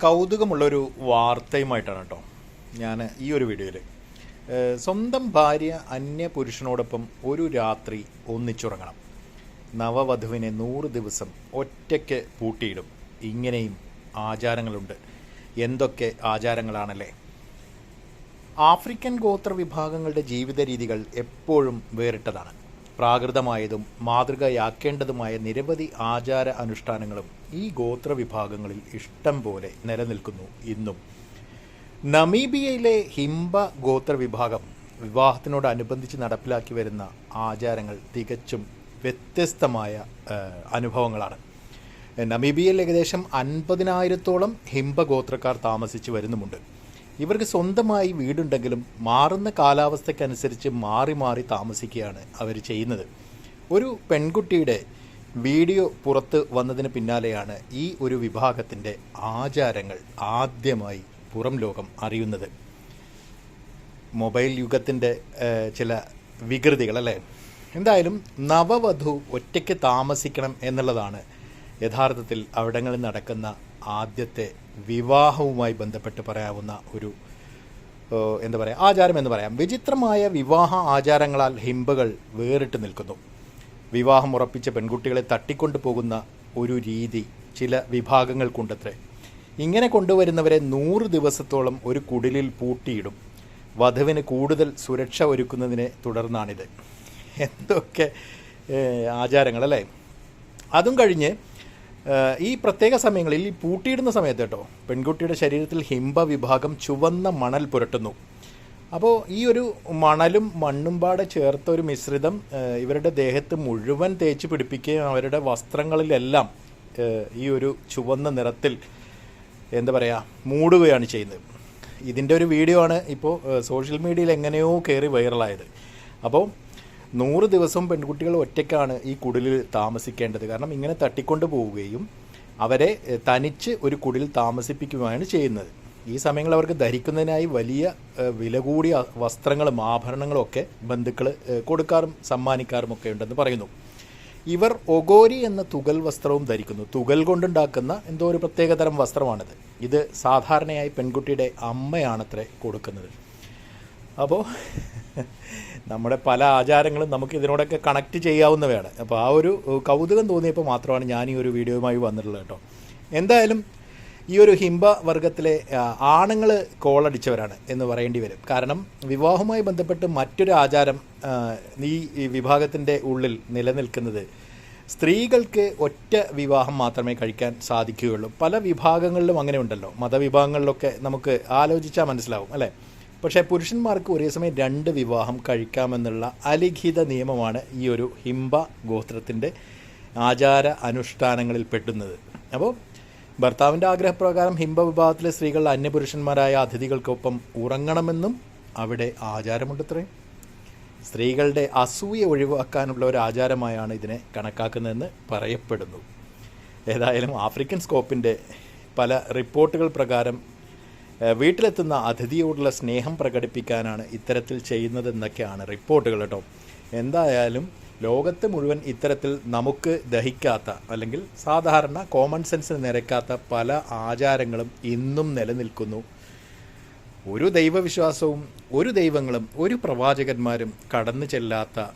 കൗതുകമുള്ളൊരു വാർത്തയുമായിട്ടാണ് കേട്ടോ ഞാൻ ഈ ഒരു വീഡിയോയിൽ. സ്വന്തം ഭാര്യ അന്യ പുരുഷനോടൊപ്പം ഒരു രാത്രി ഒന്നിച്ചുറങ്ങണം. നവവധുവിനെ 100 ദിവസം ഒറ്റയ്ക്ക് പൂട്ടിയിടും. ഇങ്ങനെയും ആചാരങ്ങളുണ്ട്. എന്തൊക്കെ ആചാരങ്ങളാണല്ലേ. ആഫ്രിക്കൻ ഗോത്ര വിഭാഗങ്ങളുടെ ജീവിത രീതികൾ എപ്പോഴും വേറിട്ടതാണ്. പ്രാകൃതമായതും മാതൃകയാക്കേണ്ടതുമായ നിരവധി ആചാര അനുഷ്ഠാനങ്ങളും ഈ ഗോത്ര വിഭാഗങ്ങളിൽ ഇഷ്ടം പോലെ നിലനിൽക്കുന്നു ഇന്നും. നമീബിയയിലെ ഹിംബ ഗോത്ര വിഭാഗം വിവാഹത്തിനോടനുബന്ധിച്ച് നടപ്പിലാക്കി വരുന്ന ആചാരങ്ങൾ തികച്ചും വ്യത്യസ്തമായ അനുഭവങ്ങളാണ്. നമീബിയയിൽ ഏകദേശം 50,000-ഓളം ഹിംബ ഗോത്രക്കാർ താമസിച്ച് വരുന്നുമുണ്ട്. ഇവർക്ക് സ്വന്തമായി വീടുണ്ടെങ്കിലും മാറുന്ന കാലാവസ്ഥയ്ക്കനുസരിച്ച് മാറി മാറി താമസിക്കുകയാണ് അവർ ചെയ്യുന്നത്. ഒരു പെൺകുട്ടിയുടെ വീഡിയോ പുറത്ത് വന്നതിന് പിന്നാലെയാണ് ഈ ഒരു വിഭാഗത്തിൻ്റെ ആചാരങ്ങൾ ആദ്യമായി പുറം ലോകം അറിയുന്നത്. മൊബൈൽ യുഗത്തിൻ്റെ ചില വികൃതികൾ അല്ലേ. എന്തായാലും നവവധു ഒറ്റയ്ക്ക് താമസിക്കണം എന്നുള്ളതാണ് യഥാർത്ഥത്തിൽ അവിടങ്ങളിൽ നടക്കുന്ന ആദ്യത്തെ വിവാഹവുമായി ബന്ധപ്പെട്ട് പറയാവുന്ന ഒരു ആചാരം എന്ന് പറയാം. വിചിത്രമായ വിവാഹ ആചാരങ്ങളാൽ ഹിംബകൾ വേറിട്ട് നിൽക്കുന്നു. വിവാഹം ഉറപ്പിച്ച പെൺകുട്ടികളെ തട്ടിക്കൊണ്ടു പോകുന്ന ഒരു രീതി ചില വിഭാഗങ്ങൾക്കുണ്ടത്രേ. ഇങ്ങനെ കൊണ്ടുവരുന്നവരെ 100 ദിവസത്തോളം ഒരു കുടിലിൽ പൂട്ടിയിടും. വധുവിന് കൂടുതൽ സുരക്ഷ ഒരുക്കുന്നതിനെ തുടർന്നാണിത്. എന്തൊക്കെ ആചാരങ്ങളല്ലേ. അതും കഴിഞ്ഞ് ഈ പ്രത്യേക സമയങ്ങളിൽ ഈ പൂട്ടിയിടുന്ന സമയത്ത് കേട്ടോ പെൺകുട്ടിയുടെ ശരീരത്തിൽ ഹിംബ വിഭാഗം ചുവന്ന മണൽ പുരട്ടുന്നു. അപ്പോൾ ഈ ഒരു മണലും മണ്ണും പാടെ ചേർത്ത ഒരു മിശ്രിതം ഇവരുടെ ദേഹത്ത് മുഴുവൻ തേച്ച് പിടിപ്പിക്കുകയും അവരുടെ വസ്ത്രങ്ങളിലെല്ലാം ഈ ഒരു ചുവന്ന നിറത്തിൽ മൂടുകയാണ് ചെയ്യുന്നത്. ഇതിൻ്റെ ഒരു വീഡിയോ ആണ് ഇപ്പോൾ സോഷ്യൽ മീഡിയയിൽ എങ്ങനെയോ കയറി വൈറലായത്. അപ്പോൾ 100 ദിവസവും പെൺകുട്ടികൾ ഒറ്റയ്ക്കാണ് ഈ കുടിലിൽ താമസിക്കേണ്ടത്. കാരണം ഇങ്ങനെ തട്ടിക്കൊണ്ട് പോവുകയും അവരെ തനിച്ച് ഒരു കുടിൽ താമസിപ്പിക്കുകയാണ് ചെയ്യുന്നത്. ഈ സമയങ്ങളിൽ അവർക്ക് ധരിക്കുന്നതിനായി വലിയ വില കൂടിയ വസ്ത്രങ്ങളും ആഭരണങ്ങളും ഒക്കെ ബന്ധുക്കൾ കൊടുക്കാറും സമ്മാനിക്കാറും ഒക്കെ ഉണ്ടെന്ന് പറയുന്നു. ഇവർ ഒഗോരി എന്ന തുകൽ വസ്ത്രവും ധരിക്കുന്നു. തുകൽ കൊണ്ടുണ്ടാക്കുന്ന എന്തോ ഒരു പ്രത്യേകതരം വസ്ത്രമാണിത്. ഇത് സാധാരണയായി പെൺകുട്ടിയുടെ അമ്മയാണത്രേ കൊടുക്കുന്നത്. അപ്പോൾ നമ്മുടെ പല ആചാരങ്ങളും നമുക്ക് ഇതിനോടൊക്കെ കണക്റ്റ് ചെയ്യാവുന്നവയാണ്. അപ്പോൾ ആ ഒരു കൗതുകം തോന്നിയപ്പോൾ മാത്രമാണ് ഞാൻ ഈ ഒരു വീഡിയോയുമായി വന്നിട്ടുള്ളത് കേട്ടോ. എന്തായാലും ഈ ഒരു ഹിംബ വർഗത്തിലെ ആണുങ്ങൾ കോളടിച്ചവരാണ് എന്ന് പറയേണ്ടി വരും. കാരണം വിവാഹവുമായി ബന്ധപ്പെട്ട് മറ്റൊരു ആചാരം ഈ വിഭാഗത്തിൻ്റെ ഉള്ളിൽ നിലനിൽക്കുന്നത് സ്ത്രീകൾക്ക് ഒറ്റ വിവാഹം മാത്രമേ കഴിക്കാൻ സാധിക്കുകയുള്ളൂ. പല വിഭാഗങ്ങളിലും അങ്ങനെ ഉണ്ടല്ലോ. മതവിഭാഗങ്ങളിലൊക്കെ നമുക്ക് ആലോചിച്ചാൽ മനസ്സിലാവും അല്ലേ. പക്ഷേ പുരുഷന്മാർക്ക് ഒരേ സമയം 2 വിവാഹം കഴിക്കാമെന്നുള്ള അലിഖിത നിയമമാണ് ഈ ഒരു ഹിംബ ഗോത്രത്തിൻ്റെ ആചാര അനുഷ്ഠാനങ്ങളിൽ പെട്ടുന്നത്. അപ്പോൾ ഭർത്താവിൻ്റെ ആഗ്രഹപ്രകാരം ഹിംബ വിഭാഗത്തിലെ സ്ത്രീകൾ അന്യപുരുഷന്മാരായ അതിഥികൾക്കൊപ്പം ഉറങ്ങണമെന്നും അവിടെ ആചാരമുണ്ടത്രേ. സ്ത്രീകളുടെ അസൂയ ഒഴിവാക്കാനുള്ള ഒരു ആചാരമായാണ് ഇതിനെ കണക്കാക്കുന്നതെന്ന് പറയപ്പെടുന്നു. ഏതായാലും ആഫ്രിക്കൻ സ്കോപ്പിൻ്റെ പല റിപ്പോർട്ടുകൾ പ്രകാരം വീട്ടിലെത്തുന്ന അതിഥിയോടുള്ള സ്നേഹം പ്രകടിപ്പിക്കാനാണ് ഇത്തരത്തിൽ ചെയ്യുന്നതെന്നൊക്കെയാണ് റിപ്പോർട്ടുകൾ കേട്ടോ. എന്തായാലും ലോകത്ത് മുഴുവൻ ഇത്തരത്തിൽ നമുക്ക് ദഹിക്കാത്ത അല്ലെങ്കിൽ സാധാരണ കോമൺ സെൻസിന് നിരക്കാത്ത പല ആചാരങ്ങളും ഇന്നും നിലനിൽക്കുന്നു. ഒരു ദൈവവിശ്വാസവും ഒരു ദൈവങ്ങളും ഒരു പ്രവാചകന്മാരും കടന്നു ചെല്ലാത്ത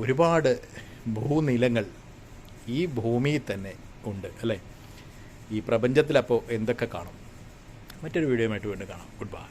ഒരുപാട് ഭൂനിലങ്ങൾ ഈ ഭൂമിയിൽ തന്നെ ഉണ്ട് അല്ലേ. ഈ പ്രപഞ്ചത്തിലപ്പോൾ എന്തൊക്കെ കാണും. മറ്റൊരു വീഡിയോയുമായിട്ട് വീണ്ടും കാണാം. Good bye.